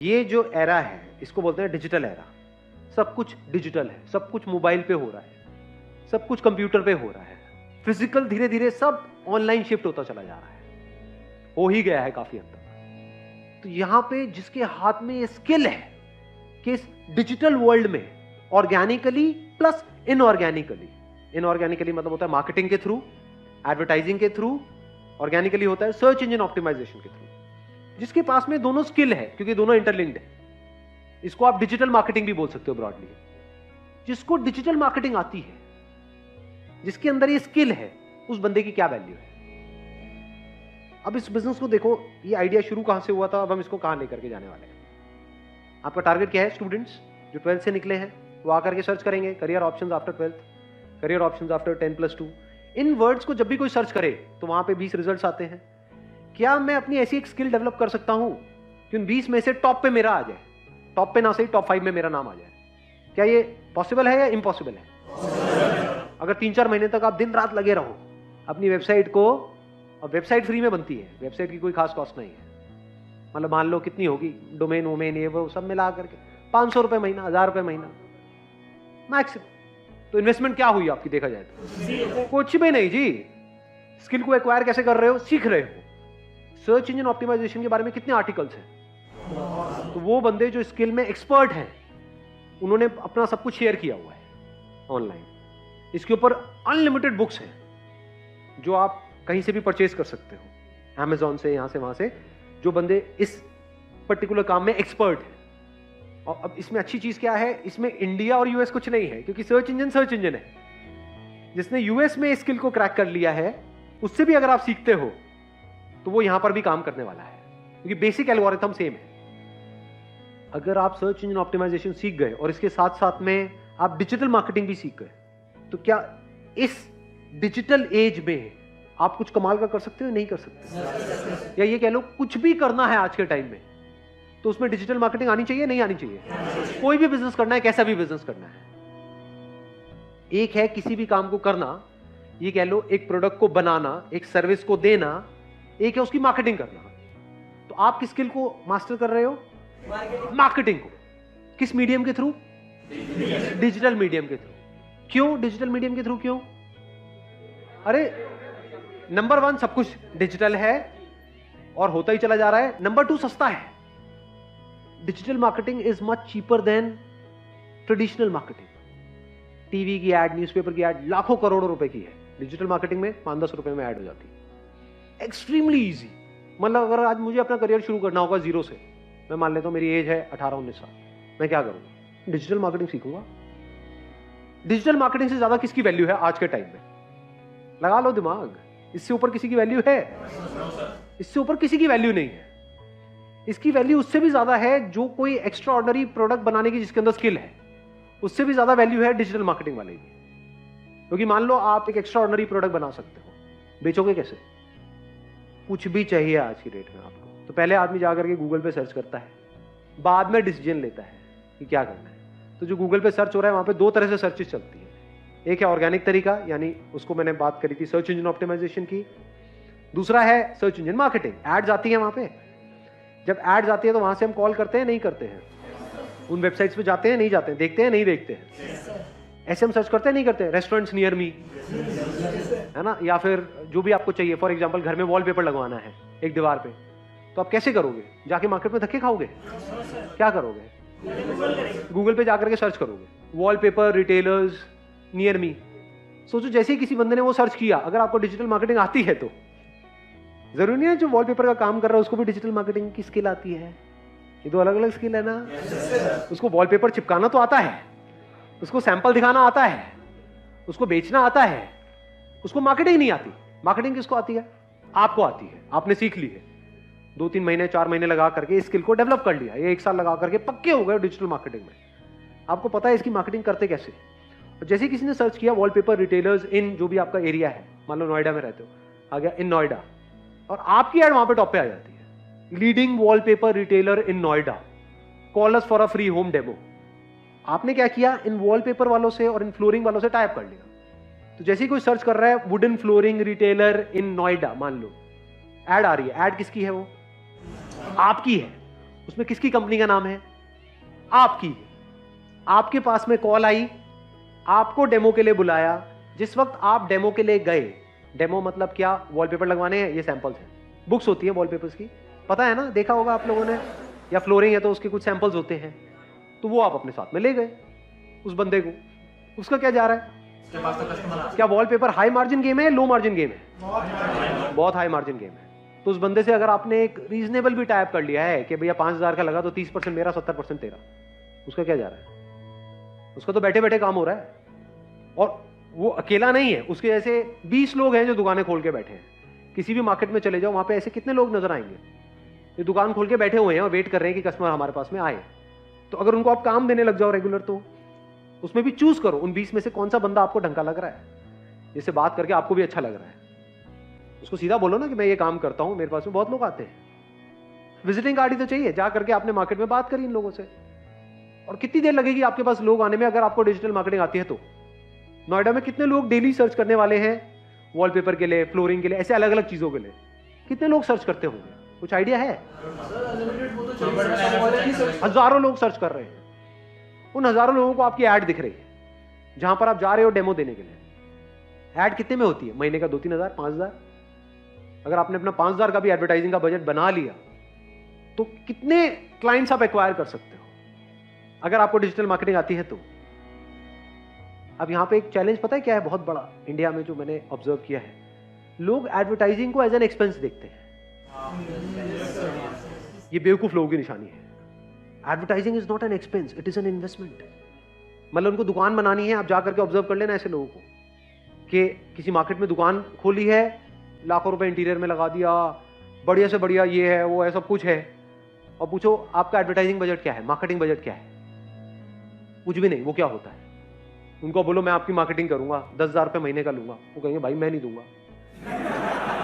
ये जो एरा है इसको बोलते हैं डिजिटल एरा। सब कुछ डिजिटल है, सब कुछ मोबाइल पे हो रहा है, सब कुछ कंप्यूटर पे हो रहा है। फिजिकल धीरे धीरे सब ऑनलाइन शिफ्ट होता चला जा रहा है, हो ही गया है काफी हद तक। तो यहां पे जिसके हाथ में ये स्किल है कि इस डिजिटल वर्ल्ड में ऑर्गेनिकली प्लस इनऑर्गेनिकली मतलब होता है मार्केटिंग के थ्रू, एडवर्टाइजिंग के थ्रू, ऑर्गेनिकली होता है सर्च इंजन ऑप्टिमाइजेशन के थ्रू। जिसके पास में दोनों स्किल है, क्योंकि दोनों इंटरलिंक्ड है, इसको आप डिजिटल मार्केटिंग भी बोल सकते हो ब्रॉडली। जिसको डिजिटल मार्केटिंग आती है, जिसके अंदर ये स्किल है, उस बंदे की क्या वैल्यू है। अब इस बिजनेस को देखो, ये आइडिया शुरू कहां से हुआ था, अब हम इसको कहां लेकर के जाने वाले हैं। आपका टारगेट क्या है? स्टूडेंट्स जो 12th से निकले हैं वो आकर के सर्च करेंगे career options after 12th, career options after 10+2। इन वर्ड्स को जब भी कोई सर्च करे तो वहां पे 20 रिजल्ट्स आते हैं। क्या मैं अपनी ऐसी एक स्किल डेवलप कर सकता हूं कि उन 20 में से टॉप पे मेरा आ जाए, टॉप पे ना सही टॉप 5 में मेरा नाम आ जाए? क्या ये पॉसिबल है या इम्पॉसिबल है? अगर 3-4 महीने तक आप दिन रात लगे रहो अपनी वेबसाइट को, और वेबसाइट फ्री में बनती है, वेबसाइट की कोई खास कॉस्ट नहीं है, मतलब मान लो कितनी होगी, डोमेन वोमेन ये वो सब मिला करके 500 रुपए महीना, 1000 रुपए महीना मैक्सिमम। तो इन्वेस्टमेंट क्या हुई आपकी देखा जाए तो? कुछ भी नहीं जी। स्किल को एक्वायर कैसे कर रहे हो? सीख रहे हो। सर्च इंजन ऑप्टिमाइजेशन के बारे में कितने आर्टिकल्स हैं, तो वो बंदे जो स्किल में एक्सपर्ट हैं उन्होंने अपना सब कुछ शेयर किया हुआ है ऑनलाइन। इसके ऊपर अनलिमिटेड बुक्स हैं जो आप कहीं से भी परचेज कर सकते हो, अमेजॉन से, यहां से वहां से, जो बंदे इस पर्टिकुलर काम में एक्सपर्ट है। और अब इसमें अच्छी चीज क्या है, इसमें इंडिया और यूएस कुछ नहीं है, क्योंकि सर्च इंजन है। जिसने यूएस में स्किल को क्रैक कर लिया है उससे भी अगर आप सीखते हो तो वो यहां पर भी काम करने वाला है, क्योंकि बेसिक एल्गोरिथम सेम है। अगर आप सर्च इंजन ऑप्टिमाइजेशन सीख गए और इसके साथ साथ में आप डिजिटल मार्केटिंग भी सीख गए, तो क्या इस डिजिटल एज में आप कुछ कमाल का कर सकते हो? नहीं कर सकते। या ये कह लो कुछ भी करना है आज के टाइम में तो उसमें डिजिटल मार्केटिंग आनी चाहिए, नहीं आनी चाहिए? कोई भी बिजनेस करना है, कैसा भी बिजनेस करना है, एक है किसी भी काम को करना, ये कह लो एक प्रोडक्ट को बनाना, एक सर्विस को देना, एक है उसकी मार्केटिंग करना। तो आप किस स्किल को मास्टर कर रहे हो? मार्केटिंग को। किस मीडियम के थ्रू? डिजिटल मीडियम के थ्रू। क्यों डिजिटल मीडियम के थ्रू? क्यों? अरे नंबर 1 सब कुछ डिजिटल है और होता ही चला जा रहा है। नंबर 2 सस्ता है। Digital marketing is much cheaper than traditional marketing. TV की एड, न्यूज़पेपर की एड लाखों करोड़ों रुपए की है, डिजिटल मार्केटिंग में 5-10 रुपए में ऐड हो जाती है। Extremely easy. मतलब अगर आज मुझे अपना करियर शुरू करना होगा जीरो से, मैं मान लेता हूं मेरी एज है 18-19 साल, मैं क्या करूंगा? डिजिटल मार्केटिंग सीखूंगा। डिजिटल मार्केटिंग से ज्यादा किसकी वैल्यू है आज के टाइम में? लगा लो दिमाग। इससे ऊपर किसी की वैल्यू है? इससे ऊपर किसी की वैल्यू नहीं है। इसकी वैल्यू उससे भी ज्यादा है जो कोई एक्स्ट्रा ऑर्डिनरी प्रोडक्ट बनाने की जिसके अंदर स्किल है, उससे भी ज्यादा वैल्यू है डिजिटल मार्केटिंग वाले की। क्योंकि मान लो आप एक एक्स्ट्रा ऑर्डिनरी प्रोडक्ट बना सकते हो, बेचोगे कैसे? कुछ भी चाहिए आज की डेट में आपको, तो पहले आदमी जाकर के गूगल पे सर्च करता है, बाद में डिसीजन लेता है कि क्या करना है। तो जो गूगल पे सर्च हो रहा है वहां पे 2 तरह से सर्चेस चलती है। एक है ऑर्गेनिक तरीका, यानी उसको मैंने बात करी थी सर्च इंजन ऑप्टिमाइजेशन की। दूसरा है सर्च इंजन मार्केटिंग, एड्स आती है वहां पे। जब एड्स आती है तो वहां से हम कॉल करते हैं, नहीं करते हैं? उन वेबसाइट्स पे जाते हैं, नहीं जाते हैं? देखते हैं, नहीं देखते हैं? ऐसे हम सर्च करते हैं, नहीं करते? रेस्टोरेंट्स नियर मी, है ना? या फिर जो भी आपको चाहिए, फॉर एग्जांपल घर में वॉलपेपर लगवाना है एक दीवार पे, तो आप कैसे करोगे? जाके मार्केट में धक्के खाओगे? क्या करोगे? गूगल पे जाकर के सर्च करोगे, वॉलपेपर रिटेलर्स नियर मी। सोचो जैसे ही किसी बंदे ने वो सर्च किया, अगर आपको डिजिटल मार्केटिंग आती है तो जरूरी नहीं है जो वॉलपेपर का काम कर रहा है उसको भी डिजिटल मार्केटिंग की स्किल आती है। ये 2 अलग अलग स्किल है ना। उसको वॉलपेपर चिपकाना तो आता है, उसको सैंपल दिखाना आता है, उसको बेचना आता है, उसको मार्केटिंग नहीं आती। मार्केटिंग किसको आती है? आपको आती है, आपने सीख ली है। 2-3 महीने 4 महीने लगा करके इस स्किल को डेवलप कर लिया, ये 1 साल लगा करके पक्के हो गए डिजिटल मार्केटिंग में। आपको पता है इसकी मार्केटिंग करते कैसे। और जैसे किसी ने सर्च किया वॉलपेपर रिटेलर्स इन जो भी आपका एरिया है, मान लो नोएडा में रहते हो, आ गया इन नोएडा, और आपकी एड वहां पे टॉप पे आ जाती है, leading wallpaper retailer in Noida, call us for a free home demo. आपने क्या किया? इन वॉलपेपर वालों से और इन फ्लोरिंग वालों से टाइप कर लिया। तो जैसे ही कोई सर्च कर रहा है wooden flooring retailer in Noida, मान लो, ऐड आ रही है। ऐड किसकी है? वो आपकी है। उसमें किसकी कंपनी का नाम है? आपकी। आपके पास में कॉल आई, आपको डेमो के लिए बुलाया। जिस वक्त आप डेमो के लिए गए, डेमो मतलब क्या? वॉलपेपर लगवाने हैं, ये सैंपल्स हैं। बुक्स होती है वॉलपेपर्स की, पता है ना, देखा होगा आप लोगों ने, या फ्लोरिंग है तो उसके कुछ सैंपल्स होते हैं, तो वो आप अपने साथ में ले गए उस बंदे को। उसका क्या जा रहा है? क्या वॉलपेपर हाई मार्जिन गेम है, लो मार्जिन गेम है? बहुत हाई मार्जिन गेम है। तो उस बंदे से अगर आपने एक रीजनेबल भी टाइप कर लिया है कि भैया 5,000 का लगा तो 30% मेरा, 70% तेरा, उसका क्या जा रहा है? उसका तो बैठे बैठे काम हो रहा है। और वो अकेला नहीं है, उसके ऐसे 20 लोग हैं जो दुकानें खोल के बैठे हैं। किसी भी मार्केट में चले जाओ, वहां पे ऐसे कितने लोग नजर आएंगे जो दुकान खोल के बैठे हुए हैं और वेट कर रहे हैं कि कस्टमर हमारे पास में आए। तो अगर उनको आप काम देने लग जाओ रेगुलर, तो उसमें भी चूज करो उन 20 में से कौन सा बंदा आपको ढंका लग रहा है, जिससे बात करके आपको भी अच्छा लग रहा है। उसको सीधा बोलो ना कि मैं ये काम करता हूं, मेरे पास में बहुत लोग आते हैं। विजिटिंग कार्ड ही तो चाहिए। जा करके आपने मार्केट में बात करी इन लोगों से, और कितनी देर लगेगी आपके पास लोग आने में अगर आपको डिजिटल मार्केटिंग आती है तो। नोएडा में कितने लोग डेली सर्च करने वाले हैं वॉलपेपर के लिए, फ्लोरिंग के लिए, ऐसे अलग अलग चीजों के लिए? कितने लोग सर्च करते होंगे? कुछ आइडिया है? हजारों लोग सर्च कर रहे हैं। उन हजारों लोगों को आपकी ऐड दिख रही है जहां पर आप जा रहे हो डेमो देने के लिए। ऐड कितने में होती है? महीने का 2-3 हजार, 5,000। अगर आपने अपना 5,000 का भी एडवर्टाइजिंग का बजट बना लिया तो कितने क्लाइंट्स आप एक्वायर कर सकते हो अगर आपको डिजिटल मार्केटिंग आती है तो। अब यहां पे एक चैलेंज पता है क्या है बहुत बड़ा इंडिया में, जो मैंने ऑब्जर्व किया है, लोग एडवर्टाइजिंग को एज एन एक्सपेंस देखते हैं। ये बेवकूफ लोगों की निशानी है। Advertising is not an expense, it is an investment. मतलब उनको दुकान बनानी है, आप जाकर के ऑब्जर्व कर लेना ऐसे लोगों को कि किसी मार्केट में दुकान खोली है, लाखों रुपए इंटीरियर में लगा दिया, बढ़िया से बढ़िया ये है वो है सब कुछ है, और पूछो आपका एडवर्टाइजिंग बजट क्या है, मार्केटिंग बजट क्या है? कुछ भी नहीं। वो क्या होता है? उनको बोलो मैं आपकी मार्केटिंग करूंगा, 10,000 रुपए महीने का लूंगा, वो कहेंगे भाई मैं नहीं दूंगा।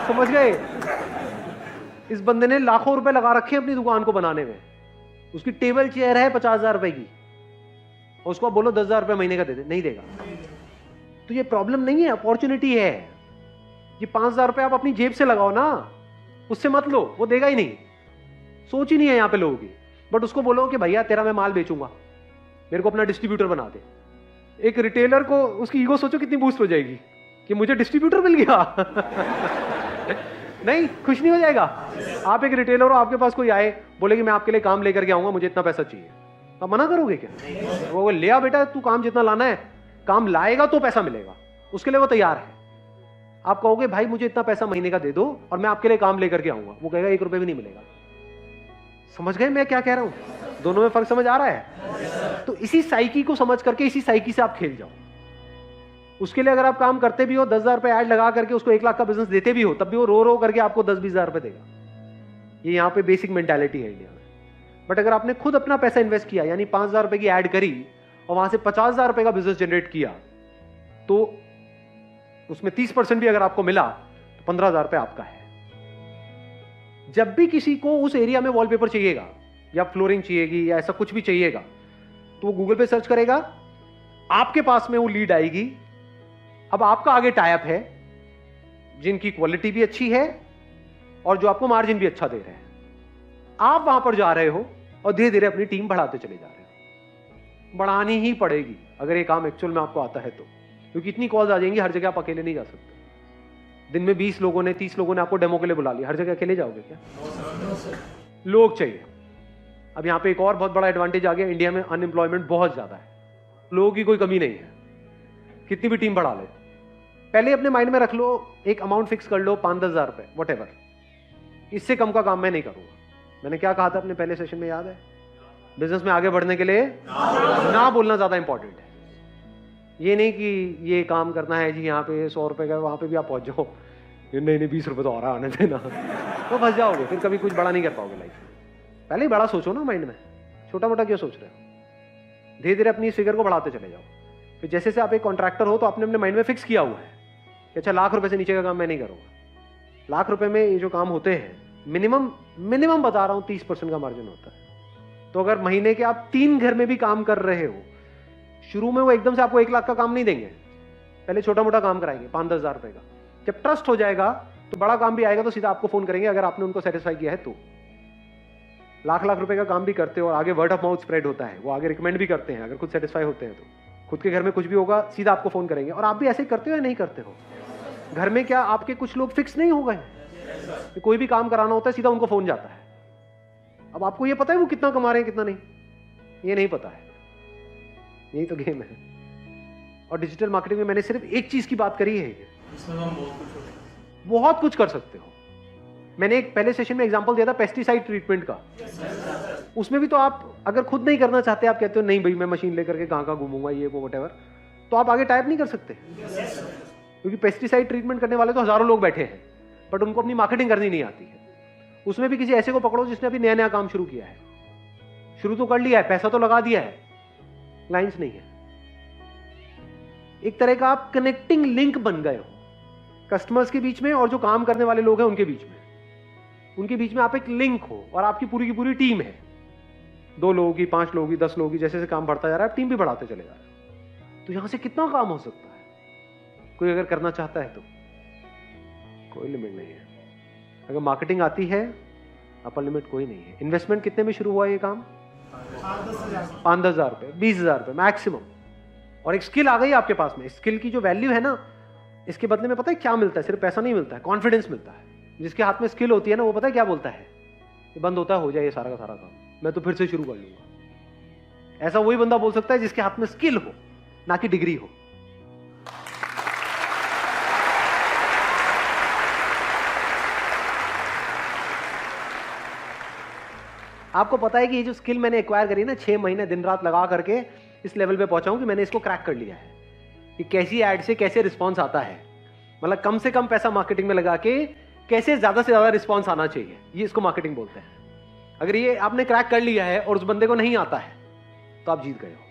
समझ गए? इस बंदे ने लाखों रुपए लगा रखे हैं अपनी दुकान को बनाने में, उसकी टेबल चेयर है 50,000 रुपए की, और उसको बोलो 10,000 रुपए महीने का दे दे, नहीं देगा। तो ये प्रॉब्लम नहीं है, अपॉर्चुनिटी है। ये 5,000 रुपए आप अपनी जेब से लगाओ ना, उससे मत लो, वो देगा ही नहीं। सोच ही नहीं है यहां पे लोगों की। बट उसको बोलो कि भैया तेरा मैं माल बेचूंगा, मेरे को अपना डिस्ट्रीब्यूटर बना दे। एक रिटेलर को उसकी ईगो सोचो कितनी बूस्ट हो जाएगी कि मुझे डिस्ट्रीब्यूटर मिल गया। नहीं, खुश नहीं हो जाएगा? आप एक रिटेलर हो, आपके पास कोई आए बोले कि मैं आपके लिए काम लेकर के आऊंगा, मुझे इतना पैसा चाहिए, आप मना करोगे क्या? वो लिया बेटा, तू काम जितना लाना है, काम लाएगा तो पैसा मिलेगा, उसके लिए वो तैयार है। आप कहोगे भाई मुझे इतना पैसा महीने का दे दो और मैं आपके लिए काम लेकर के आऊंगा, वो कहेगा 1 रुपए भी नहीं मिलेगा। समझ गए मैं क्या कह रहा हूं? दोनों में फर्क समझ आ रहा है? तो इसी साइकी को समझ करके इसी साइकी से आप खेल जाओ। उसके लिए अगर आप काम करते भी हो, 10,000 रुपए ऐड लगा करके उसको 1 लाख का बिजनेस देते भी हो, तब भी वो रो रो करके आपको 10-20 हजार रुपए देगा। ये यहाँ पे बेसिक मेंटालिटी है इंडिया में। बट अगर आपने खुद अपना पैसा इन्वेस्ट किया, यानी 5,000 रुपए की ऐड करी और वहां से 50,000 रुपए का बिजनेस जनरेट किया, तो उसमें 30% भी अगर आपको मिला तो 15,000 रुपए आपका है। जब भी किसी को उस एरिया में वॉलपेपर चाहिएगा या फ्लोरिंग चाहिएगी या ऐसा कुछ भी चाहिएगा, तो वो गूगल पे सर्च करेगा, आपके पास में वो लीड आएगी। अब आपका आगे टाइप है जिनकी क्वालिटी भी अच्छी है और जो आपको मार्जिन भी अच्छा दे रहे हैं। आप वहां पर जा रहे हो और धीरे धीरे अपनी टीम बढ़ाते चले जा रहे हो। बढ़ानी ही पड़ेगी अगर ये काम एक्चुअल में आपको आता है तो, क्योंकि इतनी कॉल्स आ जाएंगी, हर जगह आप अकेले नहीं जा सकते। दिन में 20 लोगों ने 30 लोगों ने आपको डेमो के लिए बुला लिया, हर जगह अकेले जाओगे क्या? लोग चाहिए। अब यहां पे एक और बहुत बड़ा एडवांटेज आ गया, इंडिया में अनएम्प्लॉयमेंट बहुत ज्यादा है, लोगों की कोई कमी नहीं है, कितनी भी टीम बढ़ा ले। पहले अपने माइंड में रख लो, एक अमाउंट फिक्स कर लो, 5-10 हजार रुपए, वट एवर, इससे कम का काम मैं नहीं करूंगा। मैंने क्या कहा था अपने पहले सेशन में, याद है? बिजनेस में आगे बढ़ने के लिए ना बोलना ज्यादा इंपॉर्टेंट है। ये नहीं कि ये काम करना है जी, यहाँ पे 100 रुपए का, वहां पे भी आप पहुंच जाओ, नहीं 20 रुपए तो और आने देना, तो फंस जाओगे, फिर कभी कुछ बड़ा नहीं कर पाओगे लाइफ में। पहले ही बड़ा सोचो ना माइंड में, छोटा मोटा क्यों सोच रहे हो? धीरे धीरे अपनी इस फिगर को बढ़ाते चले जाओ। फिर जैसे से आप एक कॉन्ट्रैक्टर हो तो आपने अपने माइंड में फिक्स किया हुआ है कि अच्छा ₹1,00,000 से नीचे का काम मैं नहीं करूंगा। ₹1,00,000 में ये जो काम होते हैं, मिनिमम बता रहा हूं 30% का मार्जिन होता है। तो अगर महीने के आप 3 घर में भी काम कर रहे हो, शुरू में वो एकदम से आपको 1,00,000 का काम नहीं देंगे, पहले छोटा मोटा काम कराएंगे 5-10 हजार रुपए का। जब ट्रस्ट हो जाएगा तो बड़ा काम भी आएगा तो सीधा आपको फोन करेंगे अगर आपने उनको सेटिस्फाई किया है तो। लाख लाख रुपए का काम भी करते हो और आगे वर्ड ऑफ माउथ स्प्रेड होता है, वो आगे रिकमेंड भी करते हैं, अगर खुद सेटिस्फाई होते हैं तो खुद के घर में कुछ भी होगा सीधा आपको फोन करेंगे। और आप भी ऐसे ही करते हो या नहीं करते हो? घर में क्या आपके कुछ लोग फिक्स नहीं हो गए? कोई भी काम कराना होता है सीधा उनको फोन जाता है। अब आपको ये पता है वो कितना कमा रहे हैं कितना नहीं? ये नहीं पता है। यही तो गेम है। और डिजिटल मार्केटिंग में मैंने सिर्फ एक चीज की बात करी है, इसमें हम बहुत कुछ कर सकते हो। मैंने एक पहले सेशन में एग्जांपल दिया था पेस्टिसाइड ट्रीटमेंट का। उसमें भी तो आप अगर खुद नहीं करना चाहते, आप कहते हो नहीं भाई मैं मशीन लेकर के कहां घूमूंगा ये वो व्हाटएवर, तो आप आगे टाइप नहीं कर सकते। क्योंकि पेस्टिसाइड ट्रीटमेंट करने वाले तो हजारों लोग बैठे हैं, बट उनको अपनी मार्केटिंग करनी नहीं आती है। उसमें भी किसी ऐसे को पकड़ो जिसने अभी नया नया काम शुरू किया है, शुरू तो कर लिया है, पैसा तो लगा दिया है, क्लाइंट्स नहीं है। एक तरह का आप कनेक्टिंग लिंक बन गए हो कस्टमर्स के बीच में और जो काम करने वाले लोग हैं उनके बीच में। उनके बीच में आप एक लिंक हो और आपकी पूरी की पूरी टीम है, 2 लोगों की, 5 लोगों की, 10 लोगों की, जैसे जैसे काम बढ़ता जा रहा है टीम भी बढ़ाते चले जा रहे हो। तो यहां से कितना काम हो सकता है, कोई अगर करना चाहता है तो कोई लिमिट नहीं है। अगर मार्केटिंग आती है अपर लिमिट कोई नहीं है। इन्वेस्टमेंट कितने में शुरू हुआ ये काम? 5-10 हज़ार रुपए, 20 हज़ार रुपए मैक्सिमम। और एक स्किल आ गई आपके पास में, स्किल की जो वैल्यू है ना, इसके बदले में पता है क्या मिलता है? सिर्फ पैसा नहीं मिलता है, कॉन्फिडेंस मिलता है। जिसके हाथ में स्किल होती है ना, वो पता है क्या बोलता है? ये बंद होता है, हो जाए ये सारा का सारा काम, मैं तो फिर से शुरू कर लूंगा। ऐसा वही बंदा बोल सकता है जिसके हाथ में स्किल हो, ना कि डिग्री हो। आपको पता है कि ये जो स्किल मैंने एक्वायर करी ना, 6 महीने दिन रात लगा करके इस लेवल पे पहुंचा हूं कि मैंने इसको क्रैक कर लिया है कि कैसी एड से कैसे रिस्पॉन्स आता है। मतलब कम से कम पैसा मार्केटिंग में लगा के कैसे ज्यादा से ज्यादा रिस्पॉन्स आना चाहिए, ये इसको मार्केटिंग बोलते हैं। अगर ये आपने क्रैक कर लिया है और उस बंदे को नहीं आता है तो आप जीत गए हो।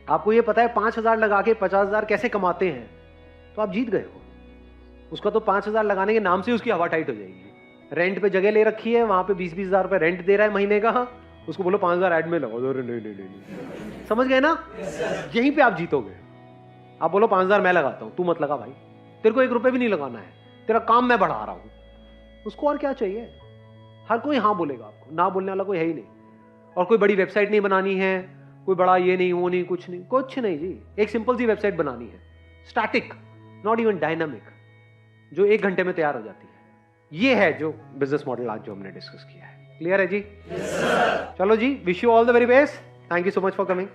आपको ये पता है 5,000 लगा के 50,000 कैसे कमाते हैं, तो आप जीत गए हो। उसका तो 5,000 लगाने के नाम से उसकी हवा टाइट हो जाएगी। रेंट पे जगह ले रखी है, वहां पे 20-20 हज़ार रुपए रेंट दे रहा है महीने का, उसको बोलो 5,000 ऐड में लगाओ, नहीं। समझ गए ना? यहीं पे आप जीतोगे। आप बोलो 5,000 मैं लगाता हूं, तू मत लगा भाई, तेरे को 1 रुपए भी नहीं लगाना है, तेरा काम मैं बढ़ा रहा हूं। उसको और क्या चाहिए? हर कोई हाँ बोलेगा आपको, ना बोलने वाला कोई है ही नहीं। और कोई बड़ी वेबसाइट नहीं बनानी है, कोई बड़ा ये नहीं वो नहीं, कुछ नहीं जी। एक सिंपल सी वेबसाइट बनानी है, स्टैटिक, नॉट इवन डायनामिक, जो 1 घंटे में तैयार हो जाती है। ये है जो बिजनेस मॉडल आज जो हमने डिस्कस किया है। क्लियर है जी? yes, चलो जी, wish you all the very best. Thank you so much for coming.